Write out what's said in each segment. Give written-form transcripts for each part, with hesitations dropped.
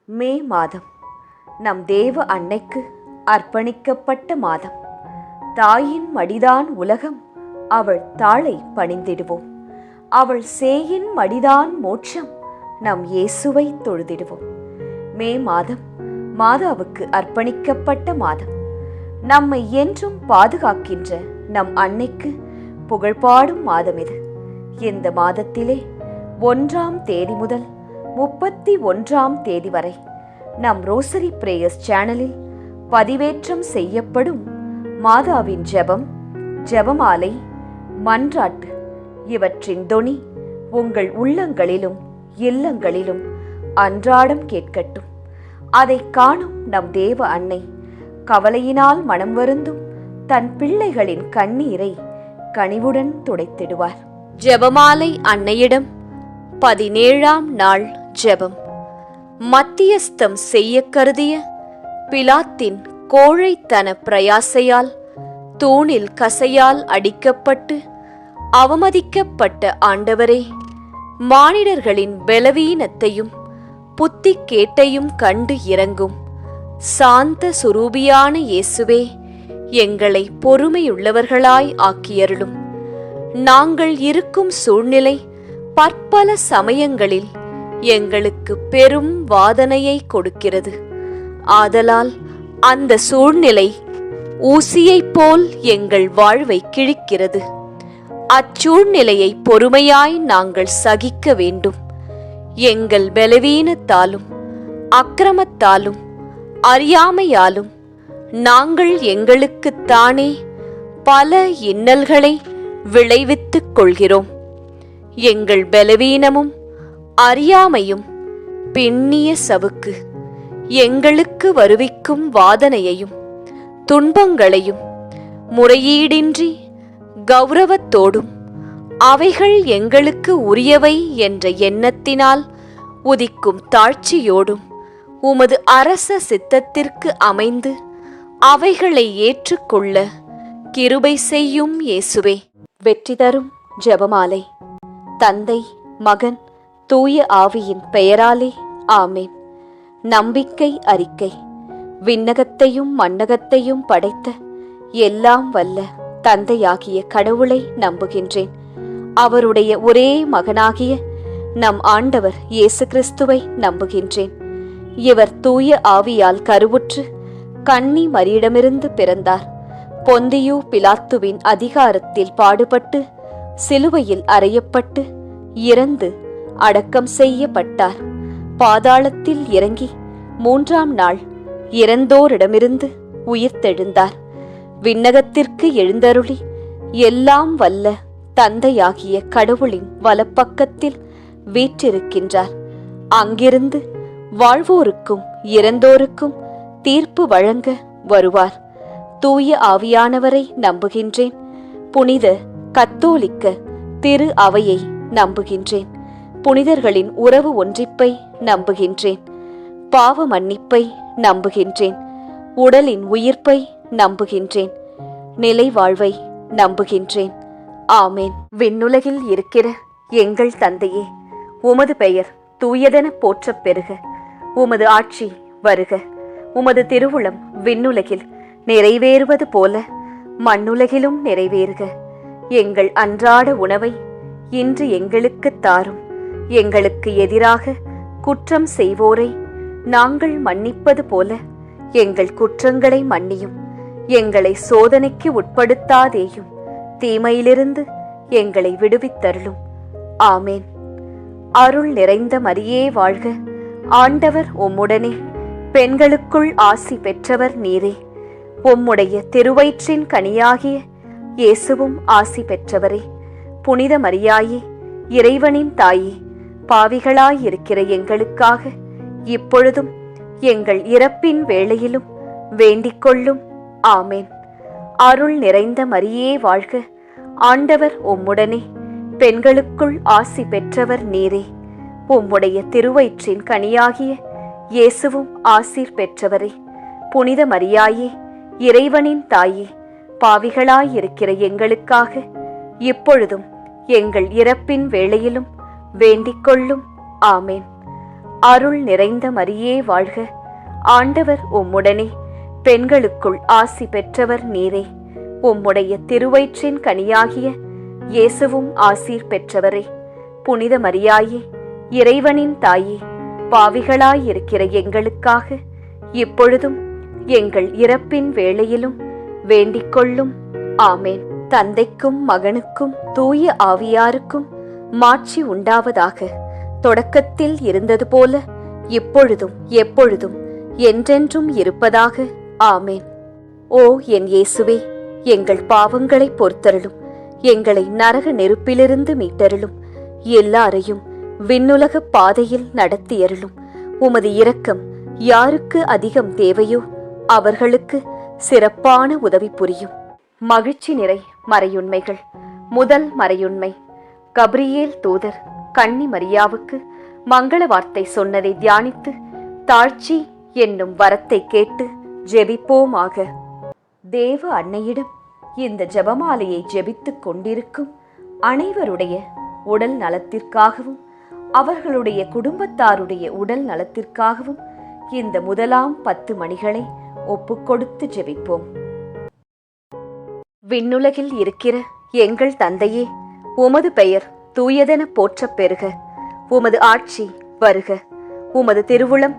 மே மாதம் நம் தேவ அன்னைக்கு அர்ப்பணிக்கப்பட்ட மாதம். தாயின் மடிதான் உலகம், அவள் தாளை பணிந்திடுவோம். அவள் சேயின் மடிதான் மோட்சம், நம் இயேசுவை தொழுதிடுவோம். மே மாதம் மாதாவுக்கு அர்ப்பணிக்கப்பட்ட மாதம். நம்மை என்றும் பாதுகாக்கின்ற நம் அன்னைக்கு புகழ்பாடும் மாதம் இது. இந்த மாதத்திலே 1ஆம் தேதி முதல் 31ஆம் தேதி வரை நம் ரோசரி பிரேயர்ஸ் சேனலில் பதிவேற்றம் செய்யப்படும் மாதாவின் ஜெபம், ஜெபமாலை, மன்றாட்டு இவற்றின் தொனி உங்கள் உள்ளங்களிலும் இல்லங்களிலும் அன்றாடம் கேட்கட்டும். அதை காணும் நம் தேவ அன்னை கவலையினால் மனம் வருந்தும் தன் பிள்ளைகளின் கண்ணீரை கனிவுடன் துடைத்திடுவார். ஜெபமாலை அன்னையிடம் 17ஆம் நாள் ஜெபம். மத்தியஸ்தம் செய்ய கருதிய பிலாத்தின் கோழைத்தன பிரயாசையால் தூணில் கசையால் அடிக்கப்பட்டு அவமதிக்கப்பட்ட ஆண்டவரே, மானிடர்களின் பலவீனத்தையும் புத்தி கேட்டையும் கண்டு இரங்கும். சாந்த சுரூபியான இயேசுவே, எங்களை பொறுமையுள்ளவர்களாய் ஆக்கியருளும். நாங்கள் இருக்கும் சூழ்நிலை பற்பல சமயங்களில் எங்களுக்கு பெரும் வாதனையை கொடுக்கிறது. ஆதலால் அந்த சூழ்நிலை ஊசியைப் போல் எங்கள் வாழ்வை கிழிக்கிறது. அச்சூழ்நிலையை பொறுமையாய் நாங்கள் சகிக்க வேண்டும். எங்கள் பலவீனத்தாலும் அக்கிரமத்தாலும் அறியாமையாலும் நாங்கள் எங்களுக்குத்தானே பல இன்னல்களை விளைவித்துக் கொள்கிறோம். எங்கள் பலவீனமும் அறியாமையும் பின்னிய சவுக்கு எங்களுக்கு வருவிக்கும் வாதனையையும் துன்பங்களையும் முறையீடின்றி கௌரவத்தோடும் அவைகள் எங்களுக்கு உரியவை என்ற எண்ணத்தினால் உதிக்கும் தாழ்ச்சியோடும் உமது அரச சித்தத்திற்கு அமைந்து அவைகளை ஏற்றுக்கொள்ள கிருபை செய்யும் இயேசுவே. வெற்றி தரும் ஜெபமாலை. தந்தை, மகன், தூய ஆவியின் பெயராலே ஆமேன். நம்பிக்கை அறிக்கை. விண்ணகத்தையும் மண்ணகத்தையும் படைத்த எல்லாம் வல்ல தந்தையாகிய கடவுளை நம்புகின்றேன். அவருடைய ஒரே மகனாகிய நம் ஆண்டவர் இயேசு கிறிஸ்துவை நம்புகின்றேன். இவர் தூய ஆவியால் கருவுற்று கன்னி மரியிடமிருந்து பிறந்தார். பொந்தியு பிலாத்துவின் அதிகாரத்தில் பாடுபட்டு சிலுவையில் அறையப்பட்டு இறந்து அடக்கம் செய்யப்பட்டார். பாதாளத்தில் இறங்கி 3ஆம் நாள் இறந்தோரிடமிருந்து உயிர்த்தெழுந்தார். விண்ணகத்திற்கு எழுந்தருளி எல்லாம் வல்ல தந்தையாகிய கடவுளின் வலப்பக்கத்தில் வீற்றிருக்கின்றார். அங்கிருந்து வாழ்வோருக்கும் இறந்தோருக்கும் தீர்ப்பு வழங்க வருவார். தூய ஆவியானவரை நம்புகின்றேன். புனித கத்தோலிக்க திரு அவையை நம்புகின்றேன். புனிதர்களின் உறவு ஒன்றிப்பை நம்புகின்றேன். பாவ மன்னிப்பை நம்புகின்றேன். உடலின் உயிர்ப்பை நம்புகின்றேன். நிலை வாழ்வை நம்புகின்றேன். ஆமேன். விண்ணுலகில் இருக்கிற எங்கள் தந்தையே, உமது பெயர் தூயதென போற்றப் பெறுக. உமது ஆட்சி வருக. உமது திருவுளம் விண்ணுலகில் நிறைவேறுவது போல மண்ணுலகிலும் நிறைவேறுக. எங்கள் அன்றாட உணவை இன்று எங்களுக்கு தாரும். எங்களுக்கு எதிராக குற்றம் செய்வோரை நாங்கள் மன்னிப்பது போல எங்கள் குற்றங்களை மன்னியும். எங்களை சோதனைக்கு உட்படுத்தாதேயும், தீமையிலிருந்து எங்களை விடுவித்தருளும். ஆமேன். அருள் நிறைந்த மரியே வாழ்க. ஆண்டவர் உம்முடனே, பெண்களுக்குள் ஆசி பெற்றவர் நீரே. உம்முடைய திருவயிற்றின் கனியாகிய இயேசுவும் ஆசி பெற்றவரே. புனித மரியாயே, இறைவனின் தாயே, பாவிகளாயிருக்கிற எங்களுக்காக இப்பொழுதும் எங்கள் இறப்பின் வேளையிலும் வேண்டிக் கொள்ளும். ஆமேன். அருள் நிறைந்த மரியே வாழ்க. ஆண்டவர் உம்முடனே, பெண்களுக்குள் ஆசி பெற்றவர் நீரே. உம்முடைய திருவயிற்றின் கனியாகிய இயேசுவும் ஆசீர் பெற்றவரே. புனித மரியாயே, இறைவனின் தாயே, பாவிகளாயிருக்கிற எங்களுக்காக இப்பொழுதும் எங்கள் இறப்பின் வேளையிலும் வேண்டிக் கொள்ளும். ஆமேன். அருள் நிறைந்த மரியே வாழ்க. ஆண்டவர் உம்முடனே, பெண்களுக்குள் ஆசி பெற்றவர் நீரே. உம்முடைய திருவயிற்றின் கனியாகிய இயேசுவும் ஆசீர் பெற்றவரே. புனித மரியாயே, இறைவனின் தாயே, பாவிகளாயிருக்கிற எங்களுக்காக இப்பொழுதும் எங்கள் இறப்பின் வேளையிலும் வேண்டிக் கொள்ளும். ஆமேன். தந்தைக்கும் மகனுக்கும் தூய ஆவியாருக்கும் மாட்சி உண்டாவதாக. தொடக்கத்தில் இருந்தது போல இப்பொழுதும் எப்பொழுதும் என்றென்றும் இருப்பதாக. ஆமேன். ஓ என் இயேசுவே, எங்கள் பாவங்களை பொறுத்தருளும். எங்களை நரக நெருப்பிலிருந்து மீட்டருளும். எல்லாரையும் விண்ணுலக பாதையில் நடத்தியருளும். உமது இரக்கம் யாருக்கு அதிகம் தேவையோ அவர்களுக்கு சிறப்பான உதவி புரியும். மகிழ்ச்சி நிறை மறையுண்மைகள். முதல் மறையுண்மை, கபிரியேல் தூதர் கன்னி மரியாவுக்கு மங்கள வார்த்தை சொன்னதை தியானித்து தாழ்ச்சி என்னும் வரத்தை கேட்டு ஜெபிப்போமாக. தேவ அன்னையிடம் இந்த ஜெபமாலையை ஜெபித்துக் கொண்டிருக்கும் அனைவருடைய உடல் நலத்திற்காகவும் அவர்களுடைய குடும்பத்தாருடைய உடல் நலத்திற்காகவும் இந்த முதலாம் 10 மணிகளை ஒப்புக்கொடுத்து ஜெபிப்போம். விண்ணுலகில் இருக்கிற எங்கள் தந்தையே, உமது பெயர் தூயதென போற்றப் பெறுக. உமது ஆட்சி வருக. உமது திருவுளம்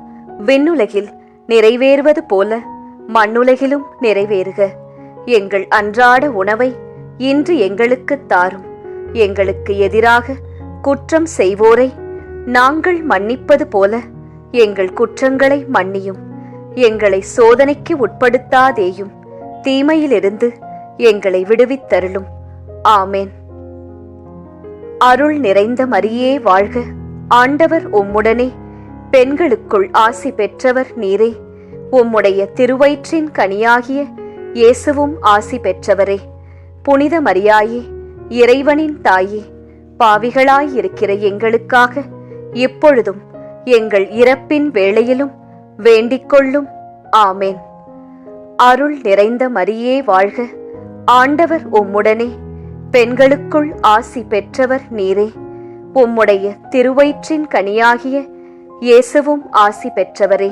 விண்ணுலகில் நிறைவேறுவது போல மண்ணுலகிலும் நிறைவேறுக. எங்கள் அன்றாட உணவை இன்று எங்களுக்கு தாரும். எங்களுக்கு எதிராக குற்றம் செய்வோரை நாங்கள் மன்னிப்பது போல எங்கள் குற்றங்களை மன்னியும். எங்களை சோதனைக்கு உட்படுத்தாதேயும், தீமையிலிருந்து எங்களை விடுவித்தருளும். ஆமேன். அருள் நிறைந்த மரியே வாழ்க. ஆண்டவர் உம்முடனே, பெண்களுக்குள் ஆசி பெற்றவர் நீரே. உம்முடைய திருவயிற்றின் கனியாகிய இயேசுவும் ஆசி பெற்றவரே. புனித மரியாயே, இறைவனின் தாயே, பாவிகளாயிருக்கிற எங்களுக்காக இப்பொழுதும் எங்கள் இறப்பின் வேளையிலும் வேண்டிக் கொள்ளும். ஆமேன். அருள் நிறைந்த மரியே வாழ்க. ஆண்டவர் உம்முடனே, பெண்களுக்குள் ஆசி பெற்றவர் நீரே. உம்முடைய திருவயிற்றின் கனியாகிய இயேசுவும் ஆசி பெற்றவரே.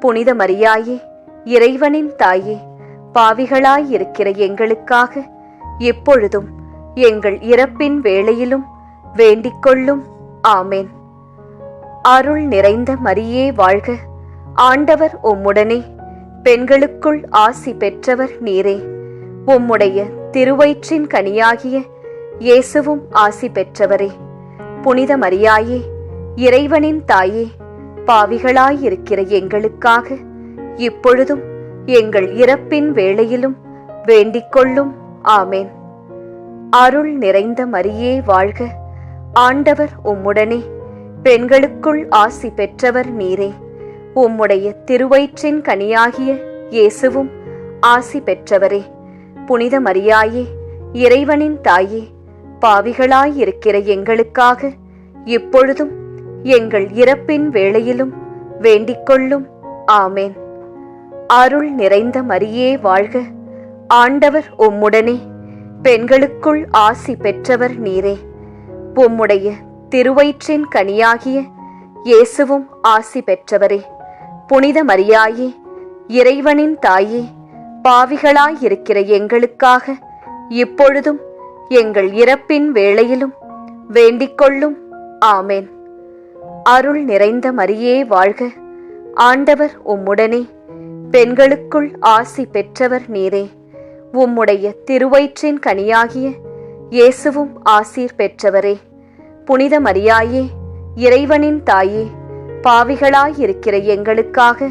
புனித மரியாயே, இறைவனின் தாயே, பாவிகளாயிருக்கிற எங்களுக்காக எப்பொழுதும் எங்கள் இறப்பின் வேளையிலும் வேண்டிக் கொள்ளும். ஆமேன். அருள் நிறைந்த மரியே வாழ்க. ஆண்டவர் உம்முடனே, பெண்களுக்குள் ஆசி பெற்றவர் நீரே. உம்முடைய திருவயிற்றின் கனியாகிய இயேசுவும் ஆசி பெற்றவரே. புனித மரியாயே, இறைவனின் தாயே, பாவிகளாயிருக்கிற எங்களுக்காக இப்பொழுதும் எங்கள் இறப்பின் வேளையிலும் வேண்டிக் கொள்ளும். ஆமேன். அருள் நிறைந்த மரியே வாழ்க. ஆண்டவர் உம்முடனே, பெண்களுக்குள் ஆசி பெற்றவர் நீரே. உம்முடைய திருவயிற்றின் கனியாகிய இயேசுவும் ஆசி பெற்றவரே. புனித மரியாயே, இறைவனின் தாயே, பாவிகளாயிருக்கிற எங்களுக்காக இப்பொழுதும் எங்கள் இறப்பின் வேளையிலும் வேண்டிக் கொள்ளும். ஆமேன். அருள் நிறைந்த மரியே வாழ்க. ஆண்டவர் உம்முடனே, பெண்களுக்குள் ஆசி பெற்றவர் நீரே. உம்முடைய திருவயிற்றின் கனியாகிய இயேசுவும் ஆசி பெற்றவரே. புனித மரியாயே, இறைவனின் தாயே, பாவிகளாயிருக்கிற எங்களுக்காக இப்பொழுதும் எங்கள் இறப்பின் வேளையிலும் வேண்டிக் கொள்ளும். ஆமேன். அருள் நிறைந்த மரியே வாழ்க. ஆண்டவர் உம்முடனே, பெண்களுக்குள் ஆசி பெற்றவர் நீரே. உம்முடைய திருவயிற்றின் கனியாகிய இயேசுவும் ஆசீர் பெற்றவரே. புனித மரியாயே, இறைவனின் தாயே, பாவிகளாயிருக்கிற எங்களுக்காக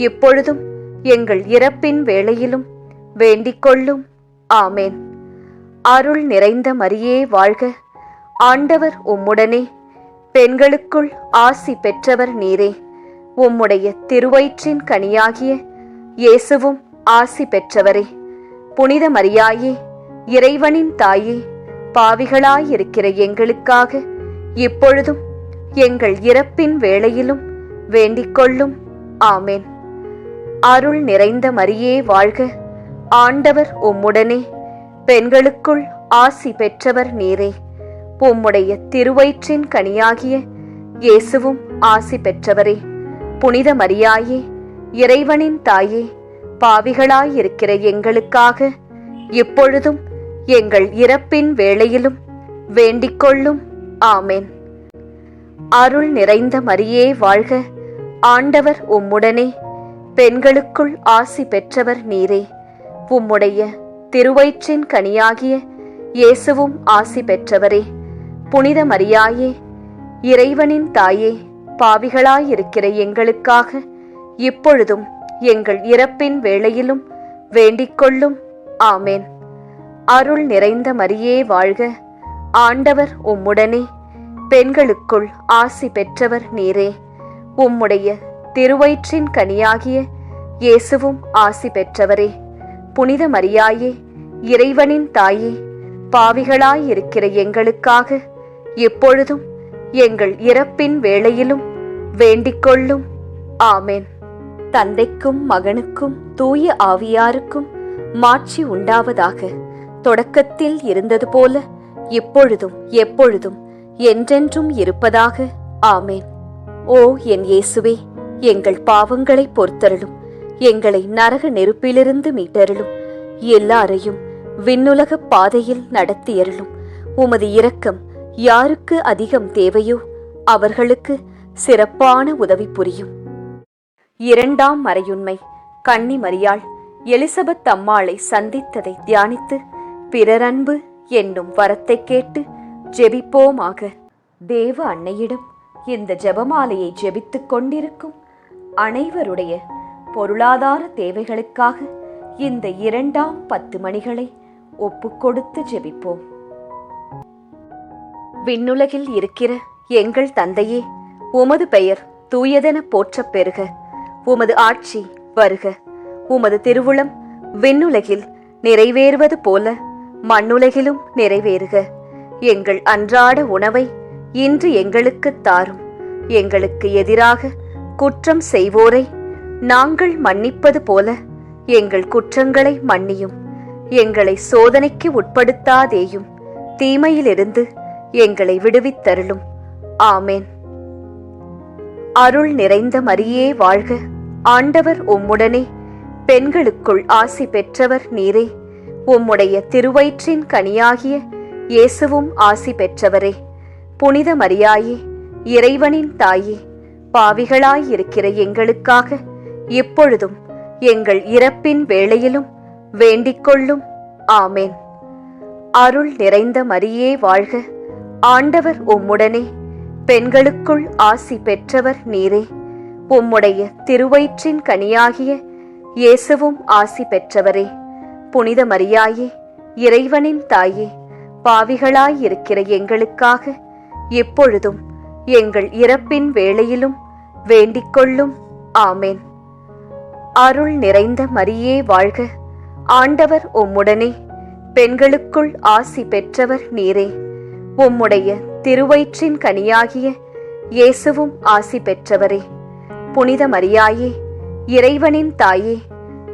இப்பொழுதும் எங்கள் இறப்பின் வேளையிலும் வேண்டிக் கொள்ளும். ஆமேன். அருள் நிறைந்த மரியே வாழ்க. ஆண்டவர் உம்முடனே, பெண்களுக்குள் ஆசி பெற்றவர் நீரே. உம்முடைய திருவயிற்றின் கனியாகிய இயேசுவும் ஆசி பெற்றவரே. புனித மரியாயே, இறைவனின் தாயே, பாவிகளாயிருக்கிற எங்களுக்காக இப்பொழுதும் எங்கள் இறப்பின் வேளையிலும் வேண்டிக் கொள்ளும். ஆமேன். அருள் நிறைந்த மரியே வாழ்க. ஆண்டவர் உம்முடனே, பெண்களுக்குள் ஆசி பெற்றவர் நீரே. உம்முடைய திருவயிற்றின் கனியாகிய இயேசுவும் ஆசி பெற்றவரே. புனித மரியாயே, இறைவனின் தாயே, பாவிகளாயிருக்கிற எங்களுக்காக இப்பொழுதும் எங்கள் இறப்பின் வேளையிலும் வேண்டிக்கொள்ளும். ஆமேன். அருள் நிறைந்த மரியே வாழ்க, ஆண்டவர் உம்முடனே, பெண்களுக்குள் ஆசி பெற்றவர் நீரே. உம்முடைய திருவயிற்றின் கனியாகிய இயேசுவும் ஆசி பெற்றவரே. புனித மரியாயே, இறைவனின் தாயே, பாவிகளாயிருக்கிற எங்களுக்காக இப்பொழுதும் எங்கள் இறப்பின் வேளையிலும் வேண்டிக்கொள்ளும். ஆமேன். அருள் நிறைந்த மரியே வாழ்க, ஆண்டவர் உம்முடனே, பெண்களுக்குள் ஆசி பெற்றவர் நீரே. உம்முடைய திருவயிற்றின் கனியாகிய இயேசுவும் ஆசி பெற்றவரே. புனித மரியாயே, இறைவனின் தாயே, பாவிகளாயிருக்கிற எங்களுக்காக இப்பொழுதும் எங்கள் இறப்பின் வேளையிலும் வேண்டிக்கொள்ளும். ஆமேன். தந்தைக்கும் மகனுக்கும் தூய ஆவியாருக்கும் மாட்சி உண்டாவதாக. தொடக்கத்தில் இருந்தது போல இப்பொழுதும் எப்பொழுதும் என்றென்றும் இருப்பதாக. ஆமேன். ஓ என் இயேசுவே, எங்கள் பாவங்களை பொறுத்தருளும், எங்களை நரக நெருப்பிலிருந்து மீட்டருளும், எல்லாரையும் விண்ணுலக பாதையில் நடத்தியருளும். உமது இரக்கம் யாருக்கு அதிகம் தேவையோ அவர்களுக்கு சிறப்பான உதவி புரியும். இரண்டாம் மறையுண்மை. கன்னி மரியாள் எலிசபெத் அம்மாளை சந்தித்ததை தியானித்து பிறரன்பு என்னும் வரத்தை கேட்டு ஜெபிப்போமாக. தேவ அன்னையிடம் இந்த ஜெபமாலையை ஜெபித்துக் கொண்டிருக்கும் அனைவருடைய பொருளாதார தேவைகளுக்காக இந்த இரண்டாம் 10 மணிகளை ஒப்புக்கொடுத்து ஜெபிப்போம். விண்ணுலகில் இருக்கிற எங்கள் தந்தையே, உமது பெயர் தூயதென போற்றப் பெறுக. உமது ஆட்சி வருக. உமது திருவுளம் விண்ணுலகில் நிறைவேறுவது போல மண்ணுலகிலும் நிறைவேறுக. எங்கள் அன்றாட உணவை இன்று எங்களுக்குத் தாரும். எங்களுக்கு எதிராக குற்றம் செய்வோரை நாங்கள் மன்னிப்பது போல எங்கள் குற்றங்களை மன்னியும். எங்களை சோதனைக்கு உட்படுத்தாதேயும், தீமையிலிருந்து எங்களை விடுவித்தருளும். ஆமேன். அருள் நிறைந்த மரியே வாழ்க, ஆண்டவர் உம்முடனே, பெண்களுக்குள் ஆசி பெற்றவர் நீரே. உம்முடைய திருவயிற்றின் கனியாகிய இயேசுவும் ஆசி பெற்றவரே. புனித மரியாயே, இறைவனின் தாயே, பாவிகளாயிருக்கிற எங்களுக்காக இப்பொழுதும் எங்கள் இறப்பின் வேளையிலும் வேண்டிக்கொள்ளும். ஆமேன். அருள் நிறைந்த மரியே வாழ்க, ஆண்டவர் உம்முடனே, பெண்களுக்குள் ஆசி பெற்றவர் நீரே. உம்முடைய திருவயிற்றின் கனியாகிய இயேசுவும் ஆசி பெற்றவரே. புனித மரியாயே, இறைவனின் தாயே, பாவிகளாயிருக்கிற எங்களுக்காக எப்பொழுதும் எங்கள் இறப்பின் வேளையிலும் வேண்டிக்கொள்ளும். ஆமேன். அருள் நிறைந்த மரியே வாழ்க, ஆண்டவர் உம்முடனே, பெண்களுக்குள் ஆசி பெற்றவர் நீரே. உம்முடைய திருவயிற்றின் கனியாகிய இயேசுவும் ஆசி பெற்றவரே. புனித மரியாயே, இறைவனின் தாயே,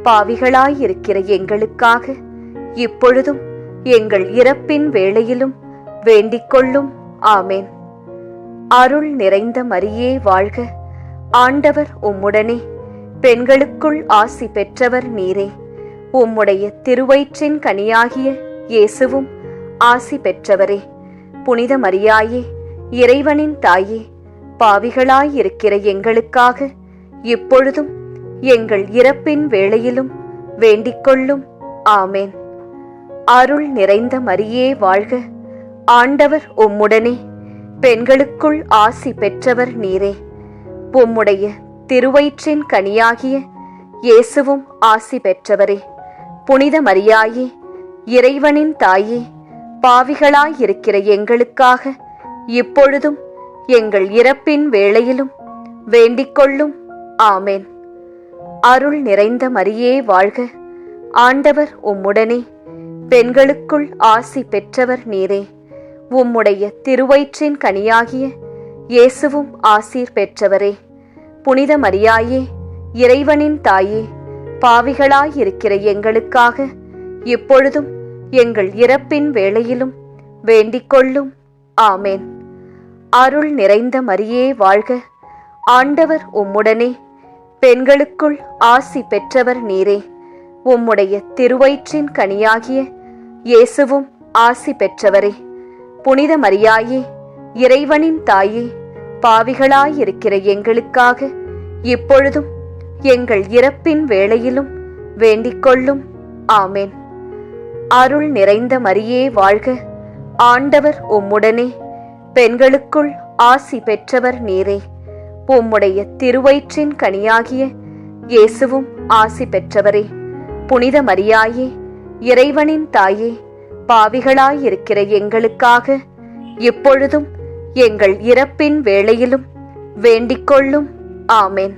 பாவிகளாயிருக்கிற எங்களுக்காக இப்பொழுதும் எங்கள் இறப்பின் வேளையிலும் வேண்டிக்கொள்ளும். ஆமேன். அருள் நிறைந்த மரியே வாழ்க, ஆண்டவர் உம்முடனே, பெண்களுக்குள் ஆசி பெற்றவர் நீரே. உம்முடைய திருவயிற்றின் கனியாகிய இயேசுவும் ஆசி பெற்றவரே. புனித மரியாயே, இறைவனின் தாயே, பாவிகளாயிருக்கிற எங்களுக்காக இப்பொழுதும் எங்கள் இறப்பின் வேளையிலும் வேண்டிக்கொள்ளும். ஆமேன். அருள் நிறைந்த மரியே வாழ்க, ஆண்டவர் உம்முடனே, பெண்களுக்குள் ஆசி பெற்றவர் நீரே. உம்முடைய திருவயிற்றின் கனியாகிய இயேசுவும் ஆசி பெற்றவரே. புனித மரியாயே, இறைவனின் தாயே, பாவிகளாயிருக்கிற எங்களுக்காக இப்பொழுதும் எங்கள் இறப்பின் வேளையிலும் வேண்டிக்கொள்ளும். ஆமேன். அருள் நிறைந்த மரியே வாழ்க, ஆண்டவர் உம்முடனே, பெண்களுக்குள் ஆசி பெற்றவர் நீரே. உம்முடைய திருவயிற்றின் கனியாகிய இயேசுவும் ஆசீர் பெற்றவரே. புனித மரியாயே, இறைவனின் தாயே, பாவிகளாயிருக்கிற எங்களுக்காக இப்பொழுதும் எங்கள் இறப்பின் வேளையிலும் வேண்டிக்கொள்ளும். ஆமேன். அருள் நிறைந்த மரியே வாழ்க, ஆண்டவர் உம்முடனே, பெண்களுக்குள் ஆசி பெற்றவர் நீரே. உம்முடைய திருவயிற்றின் கனியாகிய இயேசுவும் ஆசி பெற்றவரே. புனித மரியாயே, இறைவனின் தாயே, பாவிகளாயிருக்கிற எங்களுக்காக இப்பொழுதும் எங்கள் இறப்பின் வேளையிலும் வேண்டிக்கொள்ளும். ஆமேன். அருள் நிறைந்த மரியே வாழ்க, ஆண்டவர் உம்முடனே, பெண்களுக்குள் ஆசி பெற்றவர் நீரே. உம்முடைய திருவயிற்றின் கனியாகிய இயேசுவும் ஆசி பெற்றவரே. புனித மரியாயே, இறைவனின் தாயே, பாவிகளாயிருக்கிற எங்களுக்காக இப்பொழுதும் எங்கள் இறப்பின் வேளையிலும் வேண்டிக்கொள்ளும். ஆமேன்.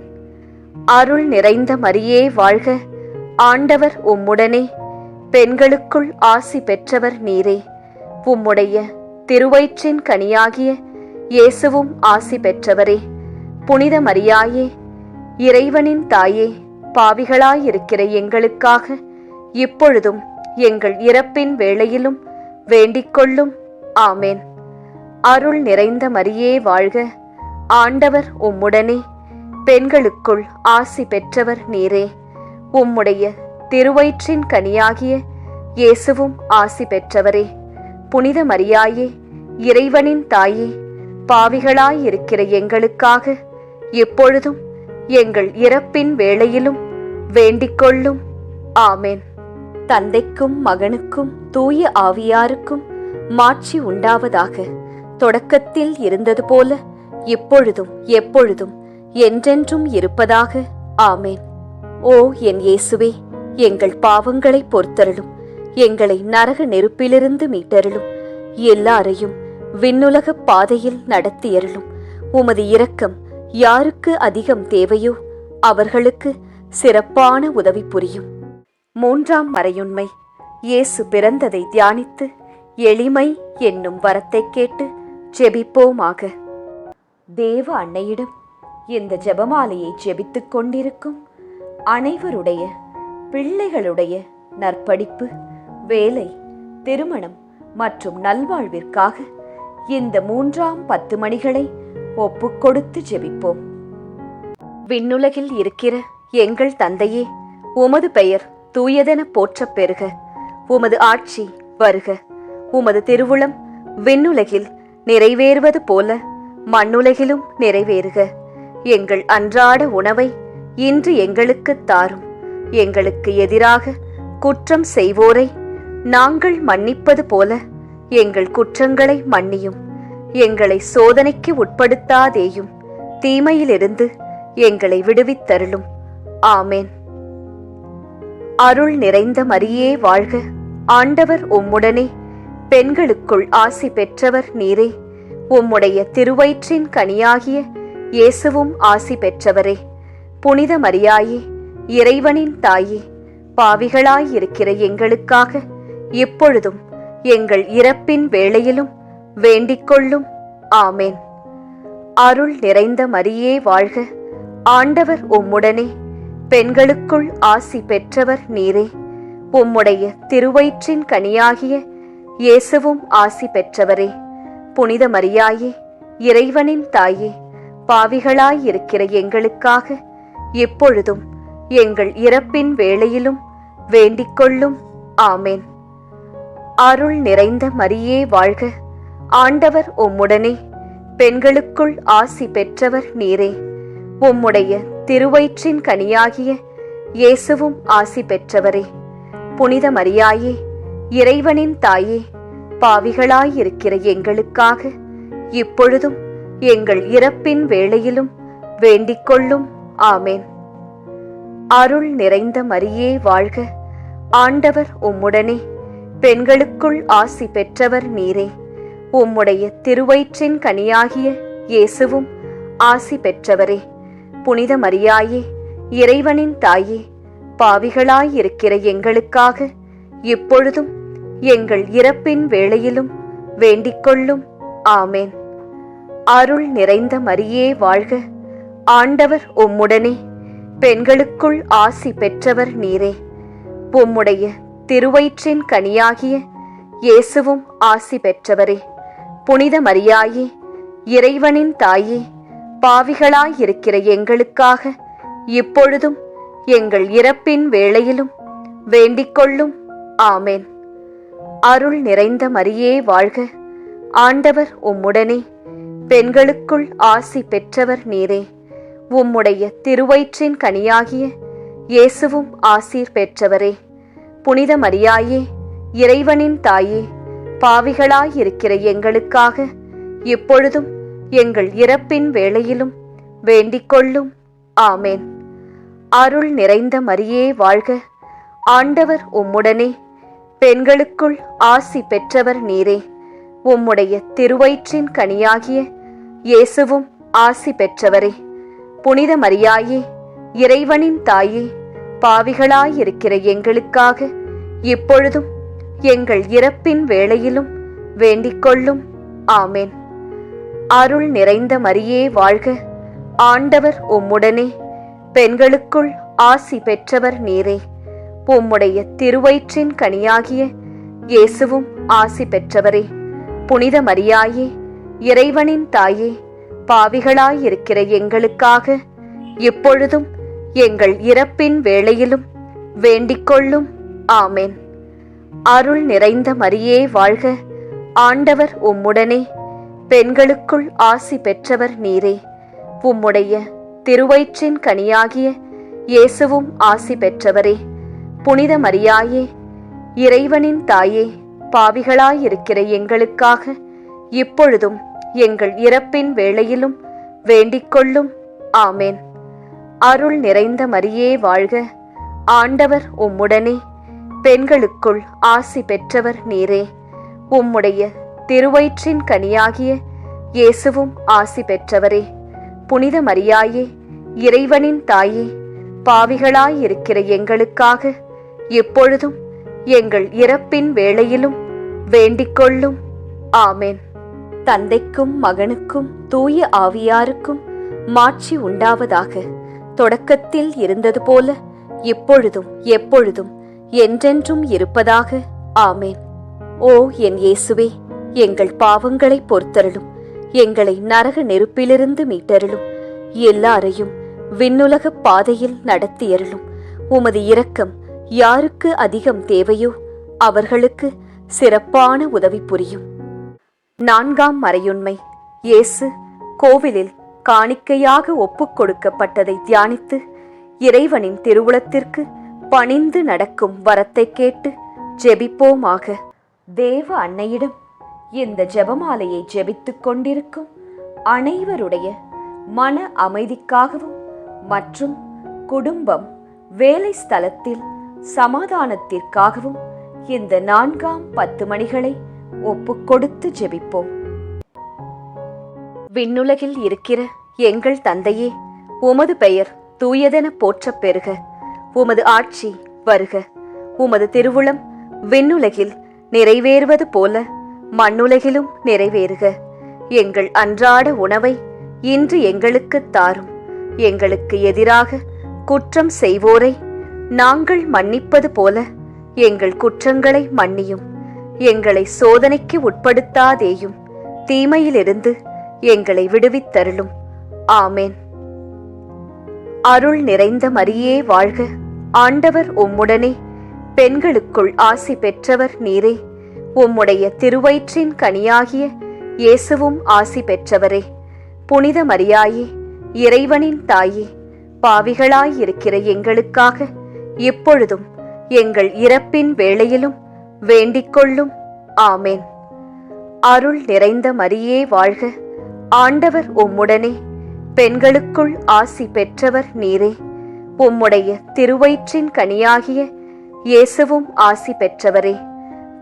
அருள் நிறைந்த மரியே வாழ்க, ஆண்டவர் உம்முடனே, பெண்களுக்குள் ஆசி பெற்றவர் நீரே. உம்முடைய திருவயிற்றின் கனியாகிய இயேசுவும் ஆசி பெற்றவரே. புனித மரியாயே, இறைவனின் தாயே, பாவிகளாயிருக்கிற எங்களுக்காக இப்பொழுதும் எங்கள் இறப்பின் வேளையிலும் வேண்டிக்கொள்ளும். ஆமேன். அருள் நிறைந்த மரியே வாழ்க, ஆண்டவர் உம்முடனே, பெண்களுக்குள் ஆசி பெற்றவர் நீரே. உம்முடைய திருவயிற்றின் கனியாகிய இயேசுவும் ஆசி பெற்றவரே. புனித மரியாயே, இறைவனின் தாயே, பாவிகளாயிருக்கிற எங்களுக்காக இப்பொழுதும் எங்கள் இறப்பின் வேளையிலும் வேண்டிக்கொள்ளும். ஆமேன். தந்தைக்கும் மகனுக்கும் தூய ஆவியாருக்கும் மாட்சி உண்டாவதாக. தொடக்கத்தில் இருந்தது போல இப்பொழுதும் எப்பொழுதும் என்றென்றும் இருப்பதாக. ஆமேன். ஓ என் இயேசுவே, எங்கள் பாவங்களை பொறுத்தருளும், எங்களை நரக நெருப்பிலிருந்து மீட்டருளும், எல்லாரையும் விண்ணுலக பாதையில் நடத்தியருளும். உமது இரக்கம் யாருக்கு அதிகம் தேவையோ அவர்களுக்கு சிறப்பான உதவி புரியும். மூன்றாம் மறையுண்மை. இயேசு பிறந்ததை தியானித்து எளிமை என்னும் வரத்தை கேட்டு ஜெபிப்போமாக. தேவ அன்னையிடம் இந்த ஜெபமாலையை ஜெபித்துக் கொண்டிருக்கும் அனைவருடைய பிள்ளைகளுடைய நற்படிப்பு, வேலை, திருமணம் மற்றும் நல்வாழ்விற்காக இந்த 3 மணிகளை ஒப்புக்கொடுத்து ஜெபிப்போம். விண்ணுலகில் இருக்கிற எங்கள் தந்தையே, உமது பெயர் தூயதென போற்றப் பெறுக. உமது ஆட்சி வருக. உமது திருவுளம் விண்ணுலகில் நிறைவேறுவது போல மண்ணுலகிலும் நிறைவேறுக. எங்கள் அன்றாட உணவை இன்று எங்களுக்கு தாரும். எங்களுக்கு எதிராக குற்றம் செய்வோரை நாங்கள் மன்னிப்பது போல எங்கள் குற்றங்களை மன்னியும். எங்களை சோதனைக்கு உட்படுத்தாதேயும், தீமையிலிருந்து எங்களை விடுவித்தருளும். ஆமேன். அருள் நிறைந்த மரியே வாழ்க, ஆண்டவர் உம்முடனே, பெண்களுக்குள் ஆசி பெற்றவர் நீரே. உம்முடைய திருவயிற்றின் கனியாகிய இயேசுவும் ஆசி பெற்றவரே. புனித மரியாயே, இறைவனின் தாயே, பாவிகளாயிருக்கிற எங்களுக்காக இப்பொழுதும் எங்கள் இறப்பின் வேளையிலும் வேண்டிக்கொள்ளும். ஆமேன். அருள் நிறைந்த மரியே வாழ்க, ஆண்டவர் உம்முடனே, பெண்களுக்குள் ஆசி பெற்றவர் நீரே. உம்முடைய திருவயிற்றின் கனியாகிய இயேசுவும் ஆசி பெற்றவரே. புனித மரியாயே, இறைவனின் தாயே, பாவிகளாயிருக்கிற எங்களுக்காக இப்பொழுதும் எங்கள் இறப்பின் வேளையிலும் வேண்டிக்கொள்ளும். ஆமேன். அருள் நிறைந்த மரியே வாழ்க, ஆண்டவர் உம்முடனே, பெண்களுக்குள் ஆசி பெற்றவர் நீரே. உம்முடைய திருவயிற்றின் கனியாகிய இயேசுவும் ஆசி பெற்றவரே. புனித மரியாயே, இறைவனின் தாயே, பாவிகளாயிருக்கிற எங்களுக்காக இப்பொழுதும் எங்கள் இறப்பின் வேளையிலும் வேண்டிக்கொள்ளும். ஆமேன். அருள் நிறைந்த மரியே வாழ்க, ஆண்டவர் உம்முடனே, பெண்களுக்குள் ஆசி பெற்றவர் நீரே. உம்முடைய திருவயிற்றின் கனியாகிய இயேசுவும் ஆசி பெற்றவரே. புனித மரியாயே, இறைவனின் தாயே, பாவிகளாயிருக்கிற எங்களுக்காக இப்பொழுதும் எங்கள் இறப்பின் வேளையிலும் வேண்டிக்கொள்ளும். ஆமேன். அருள் நிறைந்த மரியே வாழ்க, ஆண்டவர் உம்முடனே, பெண்களுக்குள் ஆசி பெற்றவர் நீரே. உம்முடைய திருவயிற்றின் கனியாகிய இயேசுவும் ஆசி பெற்றவரே. புனித மரியாயே, இறைவனின் தாயே, பாவிகளாயிருக்கிற எங்களுக்காக இப்பொழுதும் எங்கள் இறப்பின் வேளையிலும் வேண்டிக்கொள்ளும். ஆமென். அருள் நிறைந்த மரியே வாழ்க, ஆண்டவர் உம்முடனே, பெண்களுக்குள் ஆசி பெற்றவர் நீரே. உம்முடைய திருவயிற்றின் கனியாகிய இயேசுவும் ஆசீர் பெற்றவரே. புனித மரியாயே, இறைவனின் தாயே, பாவிகளாயிருக்கிற எங்களுக்காக இப்பொழுதும் எங்கள் இறப்பின் வேளையிலும் வேண்டிக்கொள்ளும். ஆமென். அருள் நிறைந்த மரியே வாழ்க, ஆண்டவர் உம்முடனே, பெண்களுக்குள் ஆசி பெற்றவர் நீரே. உம்முடைய திருவயிற்றின் கனியாகிய இயேசுவும் ஆசி பெற்றவரே. புனித மரியாயே, இறைவனின் தாயே, பாவிகளாயிருக்கிற எங்களுக்காக இப்பொழுதும் எங்கள் இறப்பின் வேளையிலும் வேண்டிக்கொள்ளும். ஆமென். அருள் நிறைந்த மரியே வாழ்க, ஆண்டவர் உம்முடனே, பெண்களுக்குள் ஆசி பெற்றவர் நீரே. உம்முடைய திருவயிற்றின் கனியாகிய இயேசுவும் ஆசி பெற்றவரே. புனித மரியாயே, இறைவனின் தாயே, பாவிகளாயிருக்கிற எங்களுக்காக இப்பொழுதும் எங்கள் இறப்பின் வேளையிலும் வேண்டிக்கொள்ளும். ஆமென். அருள் நிறைந்த மரியே வாழ்க, ஆண்டவர் உம்முடனே, பெண்களுக்குள் ஆசி பெற்றவர் நீரே. உம்முடைய திருவயிற்றின் கனியாகிய இயேசுவும் ஆசி பெற்றவரே. புனித மரியாயே, இறைவனின் தாயே, பாவிகளாயிருக்கிற எங்களுக்காக இப்பொழுதும் எங்கள் இறப்பின் வேளையிலும் வேண்டிக்கொள்ளும். ஆமென். அருள் நிறைந்த மரியே வாழ்க, ஆண்டவர் உம்முடனே, பெண்களுக்குள் ஆசி பெற்றவர் நீரே. உம்முடைய திருவயிற்றின் கனியாகிய இயேசுவும் ஆசி பெற்றவரே. புனித மரியாயே, இறைவனின் தாயே, பாவிகளாயிருக்கிற எங்களுக்காக எப்பொழுதும் எங்கள் இறப்பின் வேளையிலும் வேண்டிக்கொள்ளும். ஆமென். தந்தைக்கும் மகனுக்கும் தூய ஆவியாருக்கும் மாட்சி உண்டாவதாக. தொடக்கத்தில் இருந்தது போல இப்பொழுதும் எப்பொழுதும் என்றென்றும் இருப்பதாக. ஆமென். ஓ என் இயேசுவே, எங்கள் பாவங்களை பொறுத்தருளும், எங்களை நரக நெருப்பிலிருந்து மீட்டருளும், எல்லாரையும் விண்ணுலக பாதையில் நடத்தியருளும். உமது இரக்கம் யாருக்கு அதிகம் தேவையோ அவர்களுக்கு சிறப்பான உதவி புரியும். 4ஆம் மறையுண்மை. இயேசு கோவிலில் காணிக்கையாக ஒப்புக் கொடுக்கப்பட்டதை தியானித்து இறைவனின் திருவுளத்திற்கு பணிந்து நடக்கும் வரத்தை கேட்டு ஜெபிப்போமாக. தேவ அன்னையிடம் இந்த ஜெபமாலையை ஜெபித்துக் கொண்டிருக்கும் அனைவருடைய மன அமைதிக்காகவும் மற்றும் குடும்பம், வேலை ஸ்தலத்தில் சமாதானத்திற்காகவும் இந்த 4ஆம் 10 மணிகளை ஒப்புக்கொடுத்து ஜெபிப்போம். விண்ணுலகில் இருக்கிற எங்கள் தந்தையே, உமது பெயர் தூயதென போற்றப் பெறுக. உமது ஆட்சி வருக. உமது திருவுளம் விண்ணுலகில் நிறைவேறுவது போல மண்ணுலகிலும் நிறைவேறுக. எங்கள் அன்றாட உணவை இன்று எங்களுக்கு தாரும். எங்களுக்கு எதிராக குற்றம் செய்வோரை நாங்கள் மன்னிப்பது போல எங்கள் குற்றங்களை மன்னியும். எங்களை சோதனைக்கு உட்படுத்தாதேயும், தீமையிலிருந்து எங்களை விடுவித்தருளும். ஆமென். அருள் நிறைந்த மரியே வாழ்க, ஆண்டவர் உம்முடனே, பெண்களுக்குள் ஆசி பெற்றவர் நீரே. உம்முடைய திருவயிற்றின் கனியாகிய இயேசுவும் ஆசி பெற்றவரே. புனித மரியாயே, இறைவனின் தாயே, பாவிகளாயிருக்கிற எங்களுக்காக இப்பொழுதும் எங்கள் இறப்பின் வேளையிலும் வேண்டிக்கொள்ளும். ஆமென். அருள் நிறைந்த மரியே வாழ்க, ஆண்டவர் உம்முடனே, பெண்களுக்குள் ஆசி பெற்றவர் நீரே. உம்முடைய திருவயிற்றின் கனியாகிய இயேசுவும் ஆசி பெற்றவரே.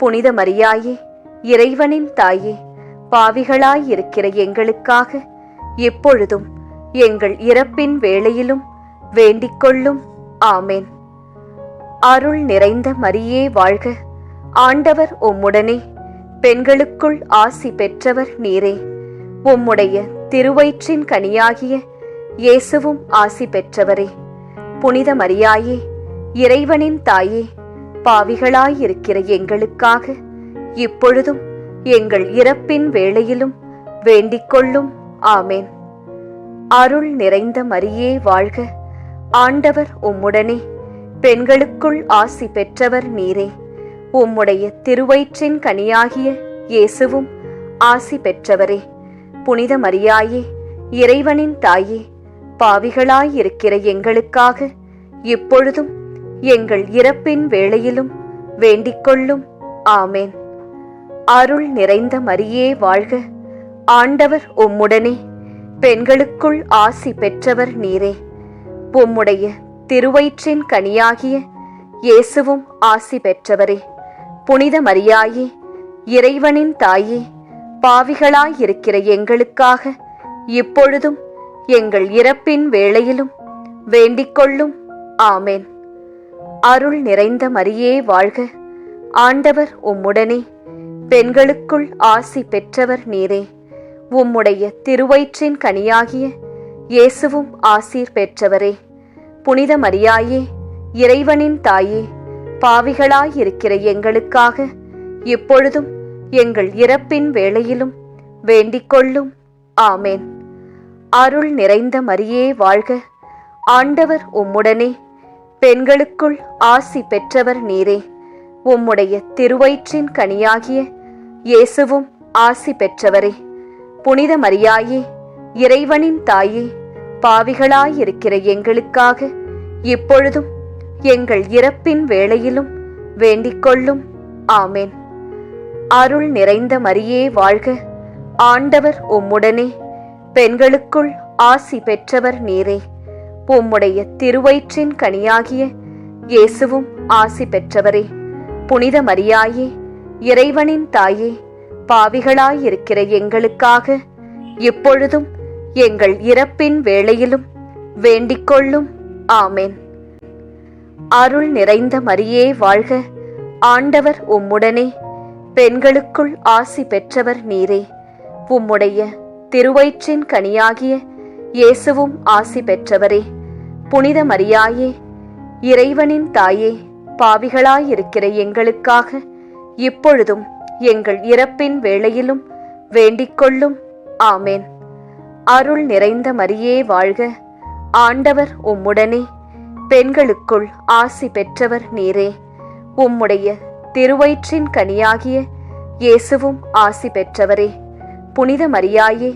புனித மரியாயே, இறைவனின் தாயே, பாவிகளாயிருக்கிற எங்களுக்காக எப்பொழுதும் எங்கள் இறப்பின் வேளையிலும் வேண்டிக்கொள்ளும். ஆமென். அருள் நிறைந்த மரியே வாழ்க, ஆண்டவர் உம்முடனே, பெண்களுக்குள் ஆசி பெற்றவர் நீரே. உம்முடைய திருவயிற்றின் கனியாகிய இயேசுவும் ஆசி பெற்றவரே. புனித மரியாயே, இறைவனின் தாயே, பாவிகளாயிருக்கிற எங்களுக்காக இப்பொழுதும் எங்கள் இறப்பின் வேளையிலும் வேண்டிக்கொள்ளும். ஆமென். அருள் நிறைந்த மரியே வாழ்க, ஆண்டவர் உம்முடனே, பெண்களுக்குள் ஆசி பெற்றவர் நீரே. உம்முடைய திருவயிற்றின் கனியாகிய இயேசுவும் ஆசி பெற்றவரே. புனித மரியாயே, இறைவனின் தாயே, பாவிகளாயிருக்கிற எங்களுக்காக இப்பொழுதும் எங்கள் இறப்பின் வேளையிலும் வேண்டிக்கொள்ளும். ஆமேன். அருள் நிறைந்த மரியே வாழ்க, ஆண்டவர் உம்முடனே, பெண்களுக்குள் ஆசி பெற்றவர் நீரே. உம்முடைய திருவயிற்றின் கனியாகிய இயேசுவும் ஆசி பெற்றவரே. புனித மரியாயே, இறைவனின் தாயே, பாவிகளாயிருக்கிற எங்களுக்காக இப்பொழுதும் எங்கள் இறப்பின் வேளையிலும் வேண்டிக்கொள்ளும். ஆமேன். அருள் நிறைந்த மரியே வாழ்க, ஆண்டவர் உம்முடனே, பெண்களுக்குள் ஆசி பெற்றவர் நீரே. உம்முடைய திருவயிற்றின் கனியாகிய இயேசுவும் ஆசீர் பெற்றவரே. புனித மரியாயே, இறைவனின் தாயே, பாவிகளாயிருக்கிற எங்களுக்காக இப்பொழுதும் எங்கள் இறப்பின் வேளையிலும் வேண்டிக்கொள்ளும். ஆமேன். அருள் நிறைந்த மரியே வாழ்க, ஆண்டவர் உம்முடனே, பெண்களுக்குள் ஆசி பெற்றவர் நீரே. உம்முடைய திருவயிற்றின் கனியாகிய இயேசுவும் ஆசி பெற்றவரே. புனித மரியாயே, இறைவனின் தாயே, பாவிகளாயிருக்கிற எங்களுக்காக இப்பொழுதும் எங்கள் இறப்பின் வேளையிலும் வேண்டிக்கொள்ளும். ஆமேன். அருள் நிறைந்த மரியே வாழ்க, ஆண்டவர் உம்முடனே, பெண்களுக்குள் ஆசி பெற்றவர் நீரே. உம்முடைய திருவயிற்றின் கனியாகிய இயேசுவும் ஆசி பெற்றவரே. புனித மரியாயே, இறைவனின் தாயே, பாவிகளாயிருக்கிற எங்களுக்காக இப்பொழுதும் எங்கள் இறப்பின் வேளையிலும் வேண்டிக்கொள்ளும். ஆமேன். அருள் நிறைந்த மரியே வாழ்க, ஆண்டவர் உம்முடனே, பெண்களுக்குள் ஆசி பெற்றவர் நீரே. உம்முடைய திருவயிற்றின் கனியாகிய இயேசுவும் ஆசி பெற்றவரே. புனித மரியாயே, இறைவனின் தாயே, பாவிகளாயிருக்கிற எங்களுக்காக இப்பொழுதும் எங்கள் இறப்பின் வேளையிலும் வேண்டிக்கொள்ளும். ஆமேன். அருள் நிறைந்த மரியே வாழ்க, ஆண்டவர் உம்முடனே, பெண்களுக்குள் ஆசி பெற்றவர் நீரே. உம்முடைய திருவயிற்றின் கனியாகிய இயேசுவும் ஆசி பெற்றவரே. புனித மரியாயே,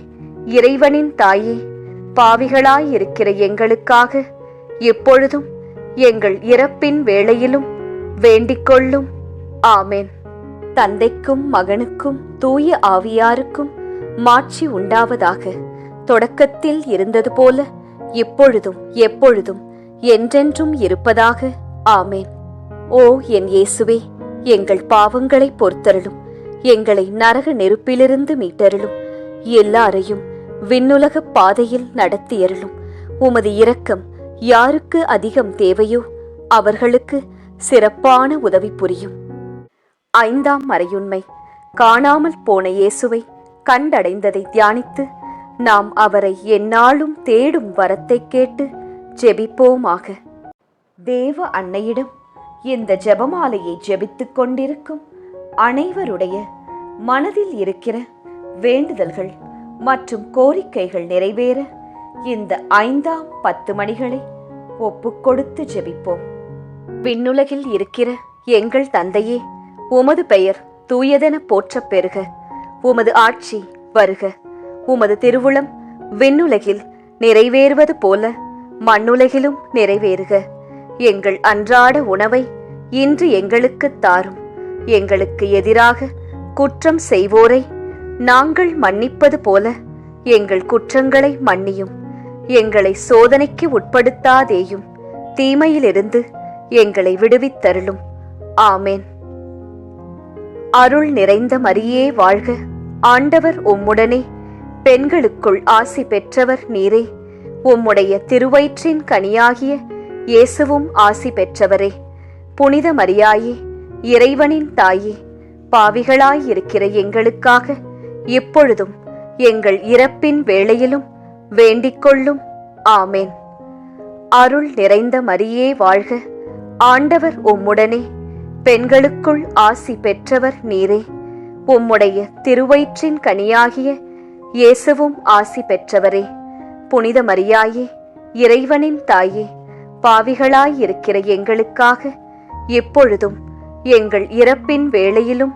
இறைவனின் தாயே, பாவிகளாயிருக்கிற எங்களுக்காக இப்பொழுதும் எங்கள் இறப்பின் வேளையிலும் வேண்டிக்கொள்ளும். ஆமேன். தந்தைக்கும் மகனுக்கும் தூய ஆவியாருக்கும் மாட்சி உண்டாவதாக. தொடக்கத்தில் இருந்தது போல இப்பொழுதும் எப்பொழுதும் என்றென்றும் இருப்பதாக. ஆமேன். ஓ என் இயேசுவே, எங்கள் பாவங்களை பொறுத்தருளும், எங்களை நரக நெருப்பிலிருந்து மீட்டருளும், எல்லாரையும் விண்ணுலக பாதையில் நடத்தியருளும். உமது இரக்கம் யாருக்கு அதிகம் தேவையோ அவர்களுக்கு சிறப்பான உதவி புரியும். 5ஆம் மறையுண்மை. காணாமல் போன இயேசுவை கண்டடைந்ததை தியானித்து நாம் அவரை எந்நாளும் தேடும் வரத்தை கேட்டு ஜெபிப்போமாக. தேவ அன்னையிடம் இந்த ஜெபமாலையை ஜெபித்துக் கொண்டிருக்கும் அனைவருடைய மனதில் இருக்கிற வேண்டுதல்கள் மற்றும் கோரிக்கைகள் நிறைவேற இந்த 5ஆம் 10 மணிகளை ஒப்புக்கொடுத்து ஜெபிப்போம். விண்ணுலகில் இருக்கிற எங்கள் தந்தையே, உமது பெயர் தூயதென போற்றப் பெறுக. உமது ஆட்சி வருக. உமது திருவுளம் விண்ணுலகில் நிறைவேறுவது போல மண்ணுலகிலும் நிறைவேறுக. எங்கள் அன்றாட உணவை இன்று எங்களுக்கு தாரும். எங்களுக்கு எதிராக குற்றம் செய்வோரை நாங்கள் மன்னிப்பது போல எங்கள் குற்றங்களை மன்னியும். எங்களை சோதனைக்கு உட்படுத்தாதேயும், தீமையிலிருந்து எங்களை விடுவித்தருளும். ஆமேன். அருள் நிறைந்த மரியே வாழ்க, ஆண்டவர் உம்முடனே, பெண்களுக்குள் ஆசி பெற்றவர் நீரே. உம்முடைய திருவயிற்றின் கனியாகிய இயேசுவும் ஆசி பெற்றவரே. புனித மரியாயே, இறைவனின் தாயே, பாவிகளாயிருக்கிற எங்களுக்காக இப்பொழுதும் எங்கள் இறப்பின் வேளையிலும் வேண்டிக்கொள்ளும். ஆமேன். அருள் நிறைந்த மரியே வாழ்க, ஆண்டவர் உம்முடனே, பெண்களுக்குள் ஆசி பெற்றவர் நீரே. உம்முடைய திருவயிற்றின் கனியாகிய இயேசுவும் ஆசி பெற்றவரே. புனித மரியாயே, இறைவனின் தாயே, பாவிகளாயிருக்கிற எங்களுக்காக இப்பொழுதும் எங்கள் இறப்பின் வேளையிலும்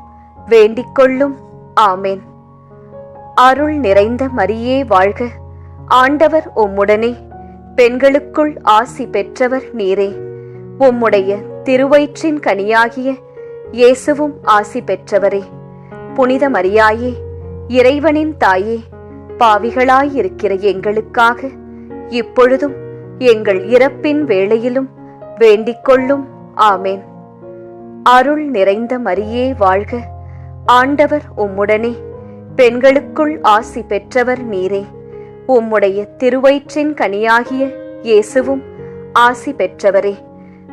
வேண்டிக்கொள்ளும். ஆமேன். அருள் நிறைந்த மரியே வாழ்க, ஆண்டவர் உம்முடனே, பெண்களுக்குள் ஆசி பெற்றவர் நீரே. உம்முடைய திருவயிற்றின் கனியாகிய இயேசுவும் ஆசி பெற்றவரே. புனித மரியாயே, இறைவனின் தாயே, பாவிகளாயிருக்கிற எங்களுக்காக இப்பொழுதும் எங்கள் இறப்பின் வேளையிலும் வேண்டிக்கொள்ளும். ஆமேன். அருள் நிறைந்த மரியே வாழ்க, ஆண்டவர் உம்முடனே, பெண்களுக்குள் ஆசி பெற்றவர் நீரே. உம்முடைய திருவயிற்றின் கனியாகிய இயேசுவும் ஆசி பெற்றவரே.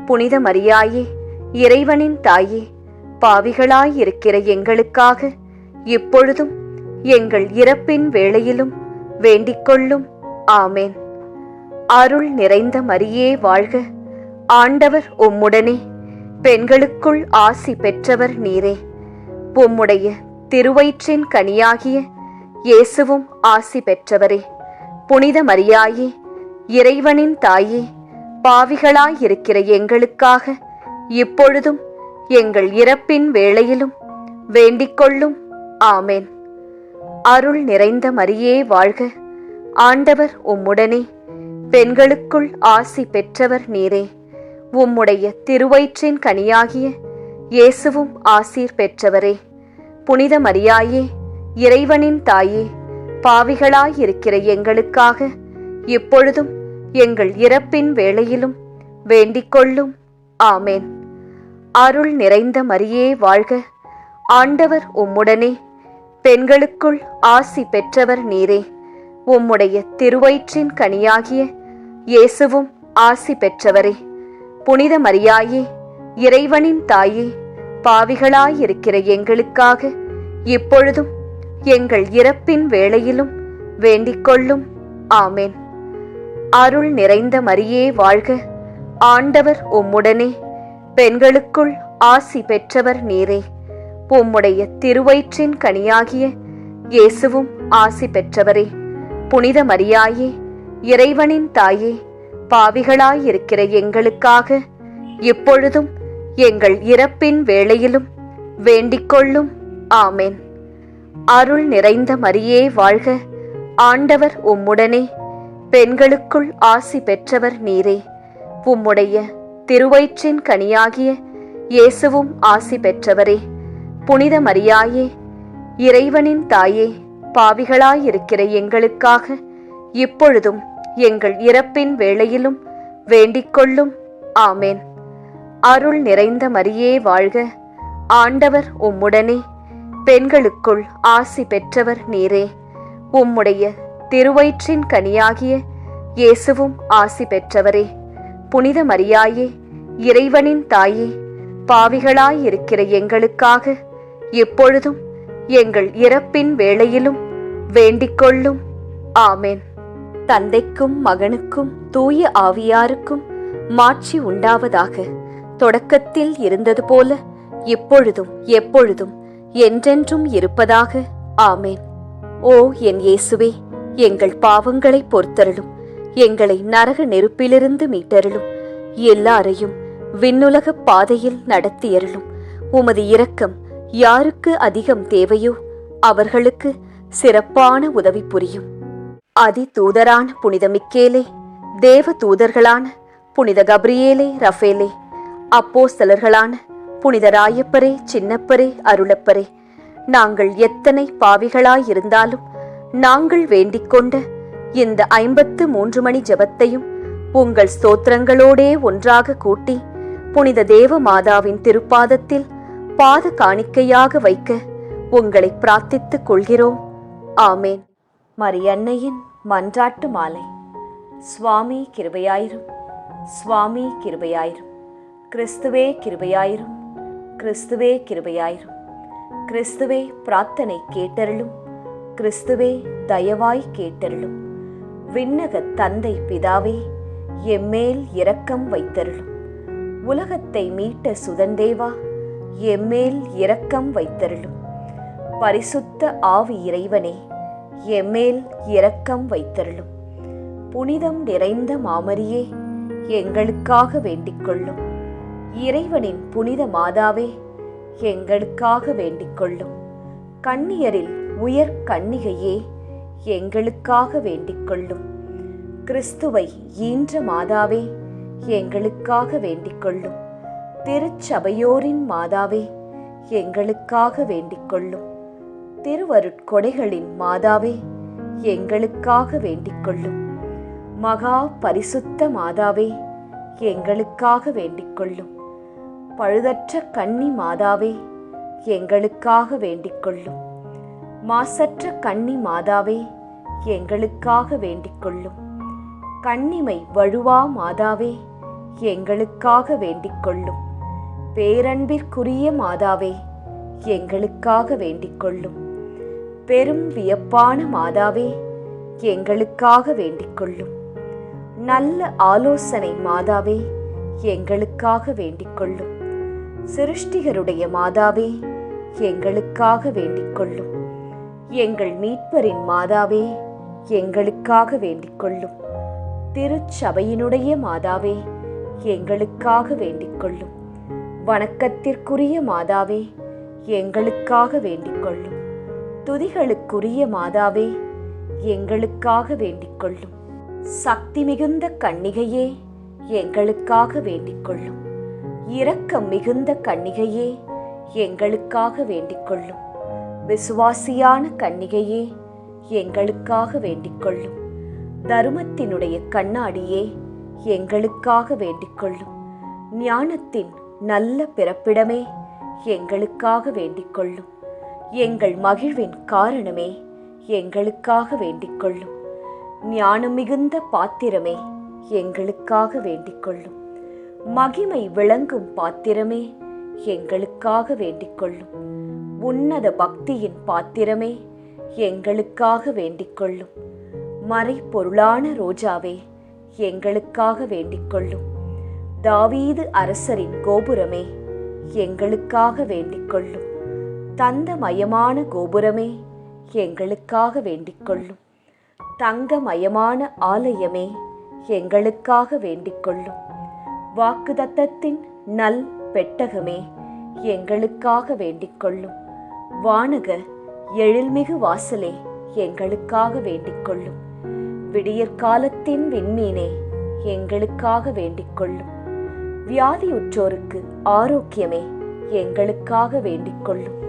புனித மரியாயே, இறைவனின் தாயே, பாவிகளாயிருக்கிற எங்களுக்காக இப்பொழுதும் எங்கள் இறப்பின் வேளையிலும் வேண்டிக்கொள்ளும். ஆமேன். அருள் நிறைந்த மரியே வாழ்க, ஆண்டவர் உம்முடனே, பெண்களுக்குள் ஆசி பெற்றவர் நீரே. உம்முடைய திருவயிற்றின் கனியாகிய இயேசுவும் ஆசி பெற்றவரே. புனித மரியாயே, இறைவனின் தாயே, பாவிகளாயிருக்கிற எங்களுக்காக இப்பொழுதும் எங்கள் இறப்பின் வேளையிலும் வேண்டிக்கொள்ளும். ஆமேன். அருள் நிறைந்த மரியே வாழ்க, ஆண்டவர் உம்முடனே, பெண்களுக்குள் ஆசி பெற்றவர் நீரே. உம்முடைய திருவயிற்றின் கனியாகிய இயேசுவும் ஆசீர் பெற்றவரே. புனித மரியாயே, இறைவனின் தாயே, பாவிகளாயிருக்கிற எங்களுக்காக இப்பொழுதும் எங்கள் இறப்பின் வேளையிலும் வேண்டிக்கொள்ளும். ஆமேன். அருள் நிறைந்த மரியே வாழ்க, ஆண்டவர் உம்முடனே, பெண்களுக்குள் ஆசி பெற்றவர் நீரே. உம்முடைய திருவயிற்றின் கனியாகிய இயேசுவும் ஆசி பெற்றவரே. புனித மரியாயே, இறைவனின் தாயே, பாவிகளாயிருக்கிற எங்களுக்காக இப்பொழுதும் எங்கள் இறப்பின் வேளையிலும் வேண்டிக்கொள்ளும். ஆமேன். அருள் நிறைந்த மரியே வாழ்க, ஆண்டவர் உம்முடனே, பெண்களுக்குள் ஆசி பெற்றவர் நீரே. உம்முடைய திருவயிற்றின் கனியாகிய இயேசுவும் ஆசி பெற்றவரே. புனித மரியாயே, இறைவனின் தாயே, பாவிகளாயிருக்கிற எங்களுக்காக இப்பொழுதும் எங்கள் இறப்பின் வேளையிலும் வேண்டிக்கொள்ளும். ஆமேன். அருள் நிறைந்த மரியே வாழ்க, ஆண்டவர் உம்முடனே, பெண்களுக்குள் ஆசி பெற்றவர் நீரே. உம்முடைய திருவயிற்றின் கனியாகிய இயேசுவும் ஆசி பெற்றவரே. புனித மரியாயே, இறைவனின் தாயே, பாவிகளாயிருக்கிற எங்களுக்காக இப்பொழுதும் எங்கள் இறப்பின் வேளையிலும் வேண்டிக்கொள்ளும். ஆமேன். அருள் நிறைந்த மரியே வாழ்க, ஆண்டவர் உம்முடனே, பெண்களுக்குள் ஆசி பெற்றவர் நீரே. உம்முடைய திருவயிற்றின் கனியாகிய இயேசுவும் ஆசி பெற்றவரே. புனித மரியாயே, இறைவனின் தாயே, பாவிகளாயிருக்கிற எங்களுக்காக இப்பொழுதும் எங்கள் இறப்பின் வேளையிலும் வேண்டிக்கொள்ளும். ஆமேன். தந்தைக்கும் மகனுக்கும் தூய ஆவியாருக்கும் மாட்சி உண்டாவதாக. தொடக்கத்தில் இருந்தது போல இப்பொழுதும் எப்பொழுதும் என்றென்றும் இருப்பதாக. ஆமேன். ஓ என் இயேசுவே, எங்கள் பாவங்களை பொறுத்தருளும், எங்களை நரக நெருப்பிலிருந்து மீட்டருளும், எல்லாரையும் விண்ணுலக பாதையில் நடத்தியருளும். உமது இரக்கம் யாருக்கு அதிகம் தேவையோ அவர்களுக்கு சிறப்பான உதவி புரியும். அதி தூதரான புனித மிக்கேலே, தேவ தூதர்களான புனித கப்ரியேலே, ரஃபேலே, அப்போஸ்தலர்களான புனித ராயப்பரே, சின்னப்பரே, அருளப்பரே, நாங்கள் எத்தனை பாவிகளாயிருந்தாலும் நாங்கள் வேண்டிக்கொண்ட இந்த 53 மணி ஜெபத்தையும் உங்கள் ஸ்தோத்திரங்களோடே ஒன்றாக கூட்டி புனித தேவ மாதாவின் திருப்பாதத்தில் பாத காணிக்கையாக வைக்க உங்களை பிரார்த்தித்துக் கொள்கிறோம். ஆமேன். மரியன்னையின் மன்றாட்டு மாலை. சுவாமி கிருபையாயிரும், சுவாமி கிருபையாயிரும், கிறிஸ்துவே கிருபையாயிரும், கிறிஸ்துவே கிருபையாயிரும், கிறிஸ்துவே பிரார்த்தனை கேட்டருளும், கிறிஸ்துவே தயவாய் கேட்டருளும். விண்ணக தந்தை பிதாவே, எம்மேல் இரக்கம் வைத்தருளும். உலகத்தை மீட்ட சுதந்தேவா, எம்மேல் இரக்கம் வைத்தருளும். பரிசுத்த ஆவி இறைவனே, எம்மேல் இரக்கம் வைத்தருளும். புனிதம் நிறைந்த மாமரியே, எங்களுக்காக வேண்டிக் கொள்ளும். இறைவனின் புனித மாதாவே, எங்களுக்காக வேண்டிக் கொள்ளும். கன்னியரில் உயர் கன்னிகையே, எங்களுக்காக வேண்டிக் கொள்ளும். கிறிஸ்துவை ஈன்ற மாதாவே, எங்களுக்காக வேண்டிக் கொள்ளும். திருச்சபையோரின் மாதாவே, எங்களுக்காக வேண்டிக் கொள்ளும். திருவருட்கொடைகளின் மாதாவே, எங்களுக்காக வேண்டிக் கொள்ளும். மகா பரிசுத்த மாதாவே, எங்களுக்காக வேண்டிக் கொள்ளும். பழுதற்ற கன்னி மாதாவே, எங்களுக்காக வேண்டிக் கொள்ளும். மாசற்ற கன்னி மாதாவே, எங்களுக்காக வேண்டிக் கொள்ளும். கன்னிமை வழுவா மாதாவே, எங்களுக்காக வேண்டிக் கொள்ளும். பேரன்பிற்குரிய மாதாவே, எங்களுக்காக வேண்டிக் கொள்ளும். பெரும் வியப்பான மாதாவே, எங்களுக்காக வேண்டிக் கொள்ளும். நல்ல ஆலோசனை மாதாவே, எங்களுக்காக வேண்டிக் கொள்ளும். சிருஷ்டிகருடைய மாதாவே, எங்களுக்காக வேண்டிக் கொள்ளும். எங்கள் மீட்பரின் மாதாவே, எங்களுக்காக வேண்டிக் கொள்ளும். திருச்சபையினுடைய மாதாவே, எங்களுக்காக வேண்டிக் கொள்ளும். வணக்கத்திற்குரிய மாதாவே, எங்களுக்காக வேண்டிக் கொள்ளும். துதிகளுக்குரிய மாதாவே, எங்களுக்காக வேண்டிக் கொள்ளும். சக்தி மிகுந்த கன்னிகையே, எங்களுக்காக வேண்டிக் கொள்ளும். இரக்கம் மிகுந்த கன்னிகையே, எங்களுக்காக வேண்டிக் கொள்ளும். விசுவாசியான கன்னிகையே, எங்களுக்காக வேண்டிக் கொள்ளும். தருமத்தினுடைய கண்ணாடியே, எங்களுக்காக வேண்டிக் கொள்ளும். ஞானத்தின் நல்ல பிறப்பிடமே, எங்களுக்காக வேண்டிக் கொள்ளும். எங்கள் மகிழ்வின் காரணமே, எங்களுக்காக வேண்டிக் கொள்ளும். ஞானம் மிகுந்த பாத்திரமே, எங்களுக்காக வேண்டிக் கொள்ளும். மகிமை விளங்கும் பாத்திரமே, எங்களுக்காக வேண்டிக் கொள்ளும். உன்னத பக்தியின் பாத்திரமே, எங்களுக்காக வேண்டிக் கொள்ளும். மறைப்பொருளான ரோஜாவே, எங்களுக்காக வேண்டிக் கொள்ளும். தாவீது அரசரின் கோபுரமே, எங்களுக்காக வேண்டிக் கொள்ளும். தந்தமயமான கோபுரமே, எங்களுக்காக வேண்டிக் கொள்ளும். தங்கமயமான ஆலயமே, எங்களுக்காக வேண்டிக் கொள்ளும். வாக்குதத்தத்தின் நல் பெட்டகமே, எங்களுக்காக வேண்டிக் கொள்ளும். வானக எழில்மிகு வாசலே, எங்களுக்காக வேண்டிக் கொள்ளும். விடியற்காலத்தின் விண்மீனே, எங்களுக்காக வேண்டிக் கொள்ளும். வியாதியுற்றோருக்கு ஆரோக்கியமே, எங்களுக்காக வேண்டிக் கொள்ளும்.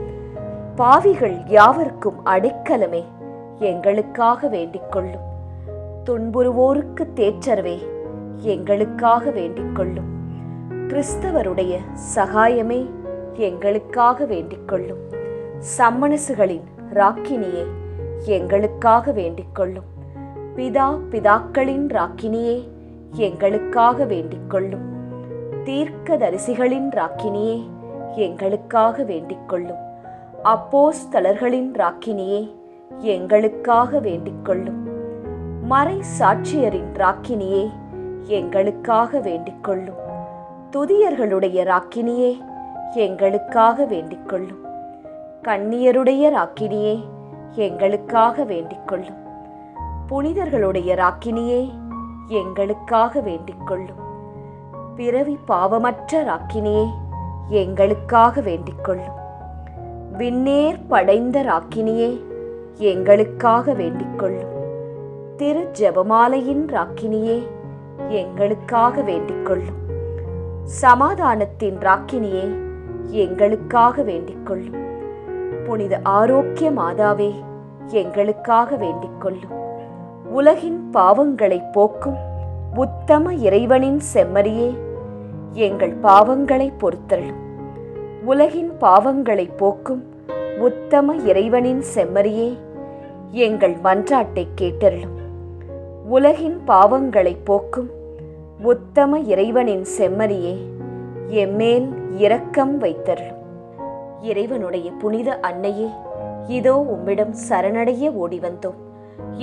பாவிகள் யாவருக்கும் அடைக்கலமே, எங்களுக்காக வேண்டிக் கொள்ளும். துன்புறுவோருக்கு தேற்றரவே, எங்களுக்காக வேண்டிக் கொள்ளும். கிறிஸ்தவருடைய சகாயமே, எங்களுக்காக வேண்டிக் கொள்ளும். சம்மனசுகளின் ராக்கினியே, எங்களுக்காக வேண்டிக் கொள்ளும். பிதாக்களின் ராக்கினியே, எங்களுக்காக வேண்டிக் கொள்ளும். தீர்க்கதரிசிகளின் ராக்கினியே, எங்களுக்காக வேண்டிக் கொள்ளும். அப்போஸ்தலர்களின் ராக்கினியே, எங்களுக்காக வேண்டிக் கொள்ளும். மறை சாட்சியரின் ராக்கினியே, எங்களுக்காக வேண்டிக் கொள்ளும். துதியர்களுடைய ராக்கினியே, எங்களுக்காக வேண்டிக் கொள்ளும். கன்னியருடைய ராக்கினியே, எங்களுக்காக வேண்டிக் கொள்ளும். புனிதர்களுடைய ராக்கினியே, எங்களுக்காக வேண்டிக் கொள்ளும். பிறவி பாவமற்ற ராக்கினியே, எங்களுக்காக வேண்டிக் கொள்ளும். விண்ணேர் படைந்த ராக்கினியே, எங்களுக்காக வேண்டிக் கொள்ளும். திரு ஜெபமாலையின் ராக்கினியே, எங்களுக்காக வேண்டிக் கொள்ளும். சமாதானத்தின் ராக்கினியே, எங்களுக்காக வேண்டிக் கொள்ளும். புனித ஆரோக்கிய மாதாவே, எங்களுக்காக வேண்டிக் கொள்ளும். உலகின் பாவங்களை போக்கும் உத்தம இறைவனின் செம்மறியே, எங்கள் பாவங்களை பொறுத்தருளும். உலகின் பாவங்களை போக்கும் உத்தம இறைவனின் செம்மறியே, எங்கள் மன்றாட்டை கேட்டருளும். உலகின் பாவங்களை போக்கும் உத்தம இறைவனின் செம்மறியே, எம்மேல் இரக்கம் வைத்தருளும். இறைவனுடைய புனித அன்னையே, இதோ உம்மிடம் சரணடைய ஓடி வந்தோம்.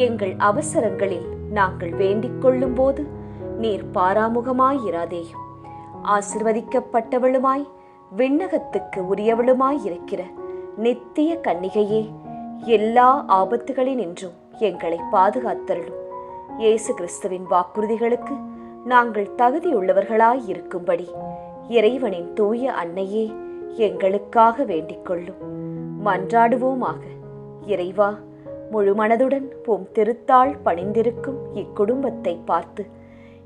எங்கள் அவசரங்களில் நாங்கள் வேண்டிக் கொள்ளும் போது நீர் பாராமுகமாயிராதேயும். ஆசிர்வதிக்கப்பட்டவளுமாய் விண்ணகத்துக்கு உரியவளுமாயிருக்கிற நித்திய கன்னிகையே, எல்லா ஆபத்துகளினின்றும் எங்களை பாதுகாத்தருளும். இயேசு கிறிஸ்துவின் வாக்குறுதிகளுக்கு நாங்கள் தகுதியுள்ளவர்களாய் இருக்கும்படி இறைவனின் தூய அன்னையே எங்களுக்காக வேண்டிக் கொள்ளும். மன்றாடுவோமாக. இறைவா, முழு மனதுடன் உம் திருத்தாள் பணிந்திருக்கும் இக்குடும்பத்தை பார்த்து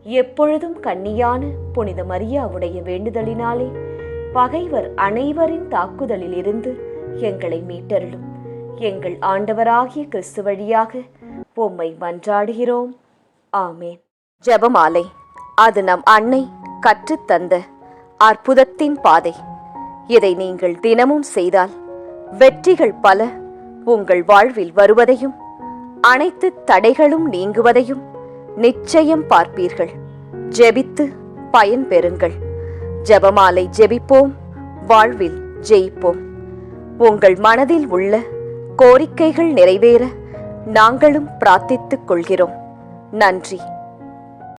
எப்பொழுதும் கன்னியான புனித மரியாவுடைய வேண்டுதலினாலே பகைவர் அனைவரின் தாக்குதலில் இருந்து எங்களை மீட்டருளும். எங்கள் ஆண்டவராகிய கிறிஸ்து வழியாக உம்மை மன்றாடுகிறோம். ஆமேன். ஜெபமாலை. அது நம் அன்னை கற்றுத்தந்த அற்புதத்தின் பாதை. இதை நீங்கள் தினமும் செய்தால் வெற்றிகள் பல உங்கள் வாழ்வில் வருவதையும் அனைத்து தடைகளும் நீங்குவதையும் நிச்சயம் பார்ப்பீர்கள். ஜெபித்து பயன் பெறுங்கள். ஜெபமாலை ஜெபிப்போம், வாழ்வில் ஜெயிப்போம். உங்கள் மனதில் உள்ள கோரிக்கைகள் நிறைவேற நாங்களும் பிரார்த்தித்துக் கொள்கிறோம். நன்றி.